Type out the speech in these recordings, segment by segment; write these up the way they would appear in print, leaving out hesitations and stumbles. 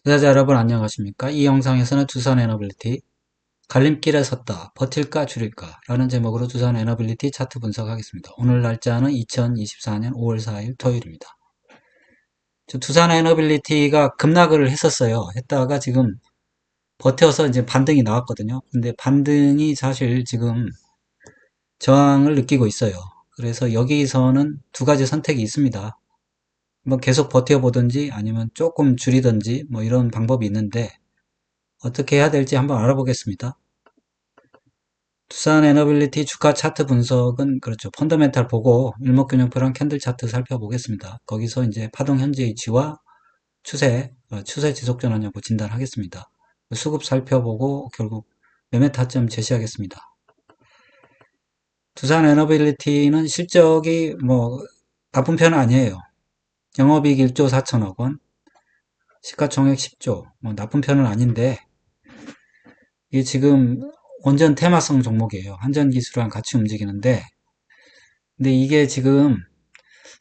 투자자 여러분 안녕하십니까? 이 영상에서는 두산 에너빌리티 갈림길에 섰다 버틸까 줄일까 라는 제목으로 두산 에너빌리티 차트 분석하겠습니다. 오늘 날짜는 2024년 5월 4일 토요일입니다. 두산 에너빌리티가 급락을 했었어요. 했다가 지금 버텨서 이제 반등이 나왔거든요. 근데 반등이 사실 지금 저항을 느끼고 있어요. 그래서 여기서는 두 가지 선택이 있습니다. 뭐 계속 버텨보든지 아니면 조금 줄이든지 뭐 이런 방법이 있는데 어떻게 해야 될지 한번 알아보겠습니다. 두산 에너빌리티 주가 차트 분석은 그렇죠. 펀더멘탈 보고 일목균형표랑 캔들 차트 살펴보겠습니다. 거기서 이제 파동 현재위치와 추세 지속 전환 여부 진단하겠습니다. 수급 살펴보고 결국 매매 타점 제시하겠습니다. 두산 에너빌리티는 실적이 뭐 나쁜 편은 아니에요. 영업이익 1조 4천억 원, 시가총액 10조, 뭐 나쁜 편은 아닌데 이게 지금 원전 테마성 종목이에요. 한전기술이랑 같이 움직이는데 근데 이게 지금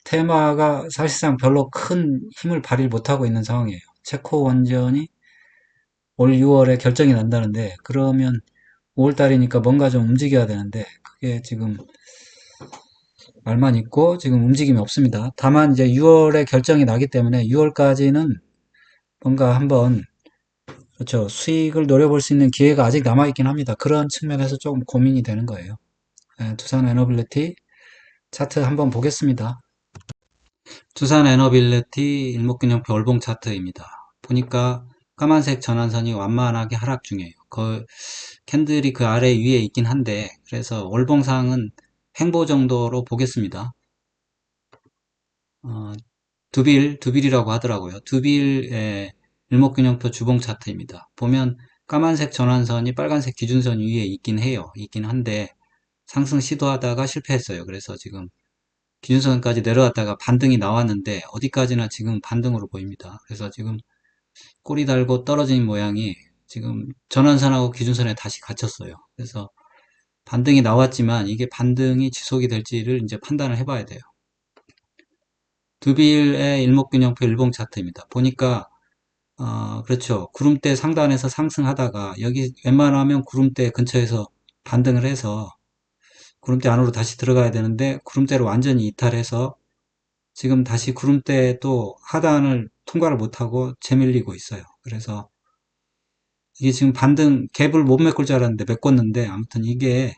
테마가 사실상 별로 큰 힘을 발휘 못하고 있는 상황이에요. 체코 원전이 올 6월에 결정이 난다는데 그러면 5월 달이니까 뭔가 좀 움직여야 되는데 그게 지금 말만 있고 지금 움직임이 없습니다. 다만 이제 6월에 결정이 나기 때문에 6월까지는 뭔가 한번 그렇죠. 수익을 노려볼 수 있는 기회가 아직 남아있긴 합니다. 그런 측면에서 조금 고민이 되는 거예요. 두산 에너빌리티 차트 한번 보겠습니다. 두산 에너빌리티 일목균형표 월봉 차트입니다. 보니까 까만색 전환선이 완만하게 하락 중이에요. 캔들이 그 아래 위에 있긴 한데 그래서 월봉상은 횡보 정도로 보겠습니다. 어, 두빌이라고 하더라고요. 두빌의 일목균형표 주봉 차트입니다. 보면 까만색 전환선이 빨간색 기준선 위에 있긴 해요. 있긴 한데 상승 시도하다가 실패했어요. 그래서 지금 기준선까지 내려왔다가 반등이 나왔는데 어디까지나 지금 반등으로 보입니다. 그래서 지금 꼬리 달고 떨어진 모양이 지금 전환선하고 기준선에 다시 갇혔어요. 그래서 반등이 나왔지만 이게 반등이 지속이 될지를 이제 판단을 해봐야 돼요. 두빌의 일목균형표 일봉 차트입니다. 보니까 그렇죠. 구름대 상단에서 상승하다가 여기 웬만하면 구름대 근처에서 반등을 해서 구름대 안으로 다시 들어가야 되는데 구름대로 완전히 이탈해서 지금 다시 구름대 또 하단을 통과를 못하고 재밀리고 있어요. 그래서 이게 지금 반등 갭을 못 메꿀 줄 알았는데 메꿨는데 아무튼 이게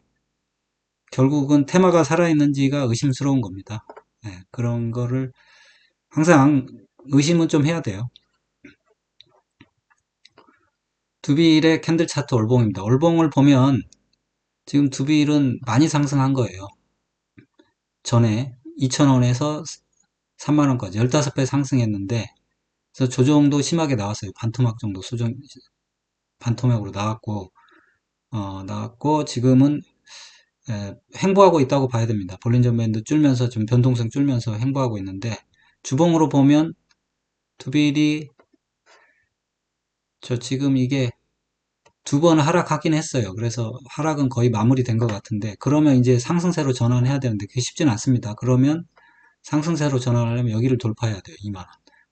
결국은 테마가 살아있는지가 의심스러운 겁니다. 네, 그런 거를 항상 의심은 좀 해야 돼요. 두빌의 캔들 차트 월봉입니다. 월봉을 보면 지금 두빌은 많이 상승한 거예요. 전에 2,000원에서 3만원까지 15배 상승했는데 그래서 조정도 심하게 나왔어요. 반토막 정도 반토막으로 나왔고 지금은 횡보하고 있다고 봐야 됩니다. 볼린저 밴드 줄면서 좀 변동성 줄면서 횡보하고 있는데 주봉으로 보면 두빌이 지금 이게 두 번 하락하긴 했어요. 그래서 하락은 거의 마무리된 것 같은데 그러면 이제 상승세로 전환해야 되는데 그게 쉽지는 않습니다. 그러면 상승세로 전환하려면 여기를 돌파해야 돼요. 2만원.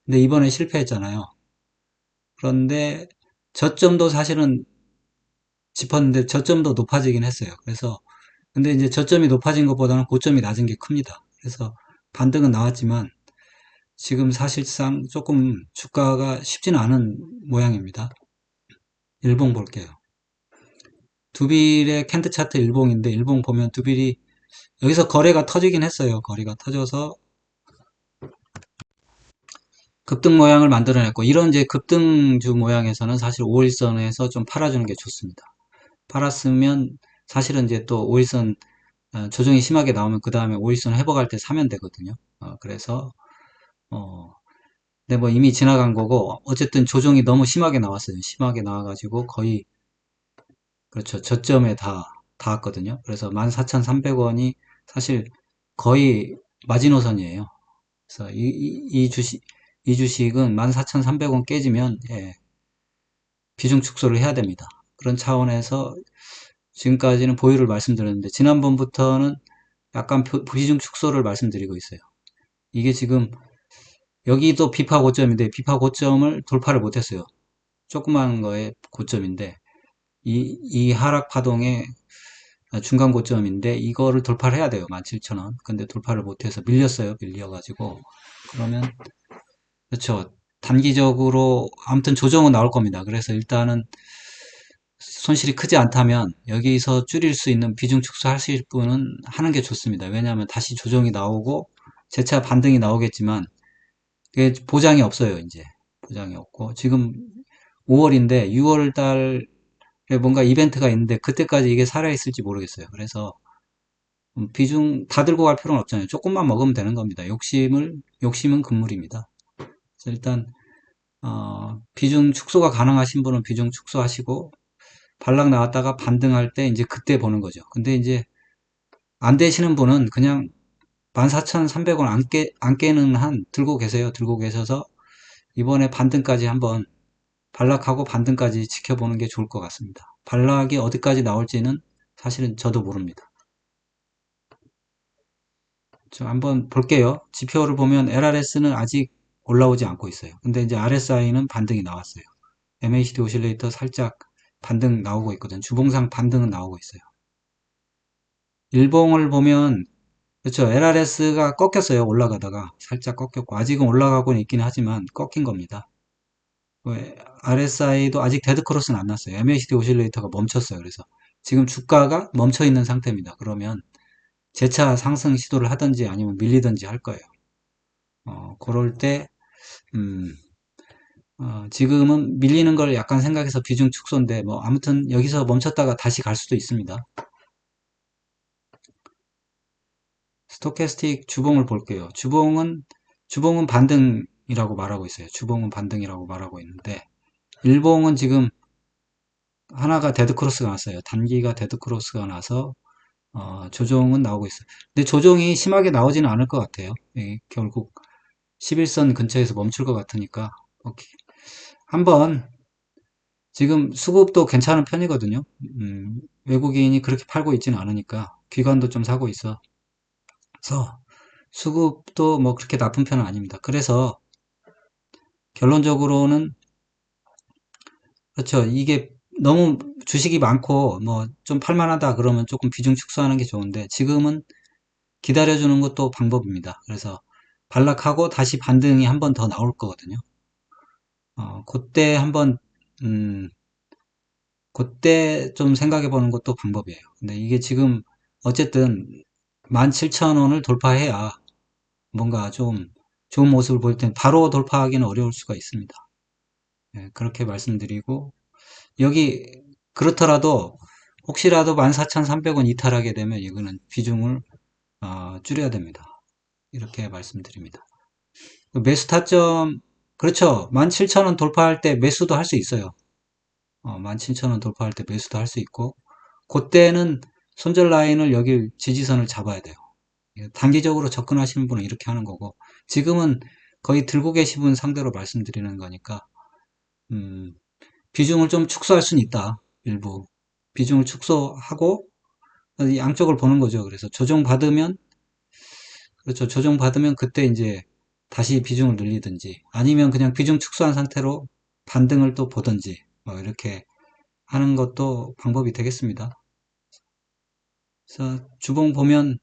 근데 이번에 실패했잖아요. 그런데 저점도 사실은 짚었는데 저점도 높아지긴 했어요. 그래서 근데 이제 저점이 높아진 것보다는 고점이 낮은 게 큽니다. 그래서 반등은 나왔지만 지금 사실상 조금 주가가 쉽지는 않은 모양입니다. 일봉 볼게요. 두빌의 캔드 차트 일봉인데 일봉 보면 두빌이 여기서 거래가 터지긴 했어요. 거래가 터져서 급등 모양을 만들어냈고 이런 이제 급등주 모양에서는 사실 5일선에서 좀 팔아주는 게 좋습니다. 팔았으면 사실은 이제 또 5일선 조정이 심하게 나오면 그 다음에 5일선 회복할 때 사면 되거든요. 그래서 근데 뭐 이미 지나간 거고 어쨌든 조정이 너무 심하게 나왔어요. 심하게 나와가지고 거의 그렇죠. 저점에 다 닿았거든요. 그래서 14,300원이 사실 거의 마지노선이에요. 그래서 이 주식은 14,300원 깨지면 비중 축소를 해야 됩니다. 그런 차원에서 지금까지는 보유를 말씀드렸는데 지난번부터는 약간 비중 축소를 말씀드리고 있어요. 이게 지금 여기도 비파 고점인데 비파 고점을 돌파를 못했어요. 조그만 거의 고점인데 이 하락 파동의 중간 고점인데 이거를 돌파를 해야 돼요. 17,000원. 근데 돌파를 못해서 밀렸어요. 밀려가지고 그러면 그렇죠. 단기적으로 아무튼 조정은 나올 겁니다. 그래서 일단은 손실이 크지 않다면 여기서 줄일 수 있는 비중 축소하실 분은 하는 게 좋습니다. 왜냐하면 다시 조정이 나오고 재차 반등이 나오겠지만 그게 보장이 없어요. 이제 보장이 없고 지금 5월인데 6월 달에 뭔가 이벤트가 있는데 그때까지 이게 살아있을지 모르겠어요. 그래서 비중 다 들고 갈 필요는 없잖아요. 조금만 먹으면 되는 겁니다. 욕심은 금물입니다. 그래서 일단 비중 축소가 가능하신 분은 비중 축소하시고 반락 나왔다가 반등할 때 이제 그때 보는 거죠. 근데 이제 안 되시는 분은 그냥 14,300원 안 깨는 한 들고 계세요. 들고 계셔서 이번에 반등까지 한번 반락하고 반등까지 지켜보는 게 좋을 것 같습니다. 반락이 어디까지 나올지는 사실은 저도 모릅니다. 저 한번 볼게요. 지표를 보면 LRS는 아직 올라오지 않고 있어요. 근데 이제 RSI는 반등이 나왔어요. MACD 오실레이터 살짝 반등 나오고 있거든. 주봉상 반등은 나오고 있어요. 일봉을 보면 그렇죠. LRS가 꺾였어요. 올라가다가 살짝 꺾였고 아직은 올라가고 있긴 하지만 꺾인 겁니다. RSI도 아직 데드크로스는 안 났어요. MACD 오실레이터가 멈췄어요. 그래서 지금 주가가 멈춰 있는 상태입니다. 그러면 재차 상승 시도를 하든지 아니면 밀리든지 할 거예요. 그럴 때 지금은 밀리는 걸 약간 생각해서 비중 축소인데 뭐 아무튼 여기서 멈췄다가 다시 갈 수도 있습니다. 스토캐스틱 주봉을 볼게요. 주봉은 반등이라고 말하고 있어요. 주봉은 반등이라고 말하고 있는데 일봉은 지금 하나가 데드크로스가 났어요. 단기가 데드크로스가 나서 조정은 나오고 있어요. 근데 조정이 심하게 나오지는 않을 것 같아요. 결국 11선 근처에서 멈출 것 같으니까 오케이. 한번 지금 수급도 괜찮은 편이거든요. 외국인이 그렇게 팔고 있지는 않으니까 기관도 좀 사고 있어. 그래서 수급도 뭐 그렇게 나쁜 편은 아닙니다. 그래서 결론적으로는 그렇죠. 이게 너무 주식이 많고 뭐 좀 팔만하다 그러면 조금 비중 축소하는 게 좋은데 지금은 기다려주는 것도 방법입니다. 그래서 반락하고 다시 반등이 한 번 더 나올 거거든요. 그때 한번 그때 좀 생각해 보는 것도 방법이에요. 근데 이게 지금 어쨌든 17,000원을 돌파해야 뭔가 좀 좋은 모습을 보일 땐 바로 돌파하기는 어려울 수가 있습니다. 예, 그렇게 말씀드리고 여기 그렇더라도 혹시라도 14,300원 이탈하게 되면 이거는 비중을 줄여야 됩니다. 이렇게 말씀드립니다. 매수 타점 그렇죠. 17,000원 돌파할 때 매수도 할 수 있어요. 17,000원 돌파할 때 매수도 할 수 있고 그때는 손절 라인을 여기 지지선을 잡아야 돼요. 단기적으로 접근하시는 분은 이렇게 하는 거고 지금은 거의 들고 계신 분 상대로 말씀드리는 거니까 비중을 좀 축소할 수는 있다. 일부 비중을 축소하고 양쪽을 보는 거죠. 그래서 조정받으면 그렇죠. 조정받으면 그때 이제 다시 비중을 늘리든지 아니면 그냥 비중 축소한 상태로 반등을 또 보든지 뭐 이렇게 하는 것도 방법이 되겠습니다. 그래서 주봉 보면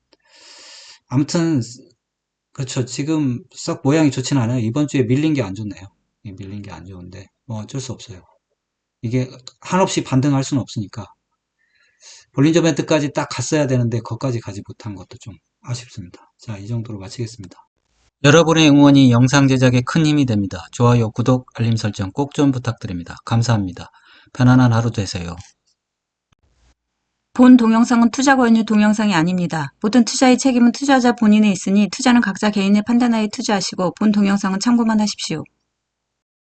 아무튼 그렇죠. 지금 썩 모양이 좋진 않아요. 이번 주에 밀린 게 안 좋네요. 밀린 게 안 좋은데 뭐 어쩔 수 없어요. 이게 한없이 반등할 수는 없으니까 볼린저 밴드까지 딱 갔어야 되는데 거기까지 가지 못한 것도 좀 아쉽습니다. 자, 이 정도로 마치겠습니다. 여러분의 응원이 영상 제작에 큰 힘이 됩니다. 좋아요, 구독, 알림 설정 꼭 좀 부탁드립니다. 감사합니다. 편안한 하루 되세요. 본 동영상은 투자 권유 동영상이 아닙니다. 모든 투자의 책임은 투자자 본인에 있으니 투자는 각자 개인의 판단하에 투자하시고 본 동영상은 참고만 하십시오.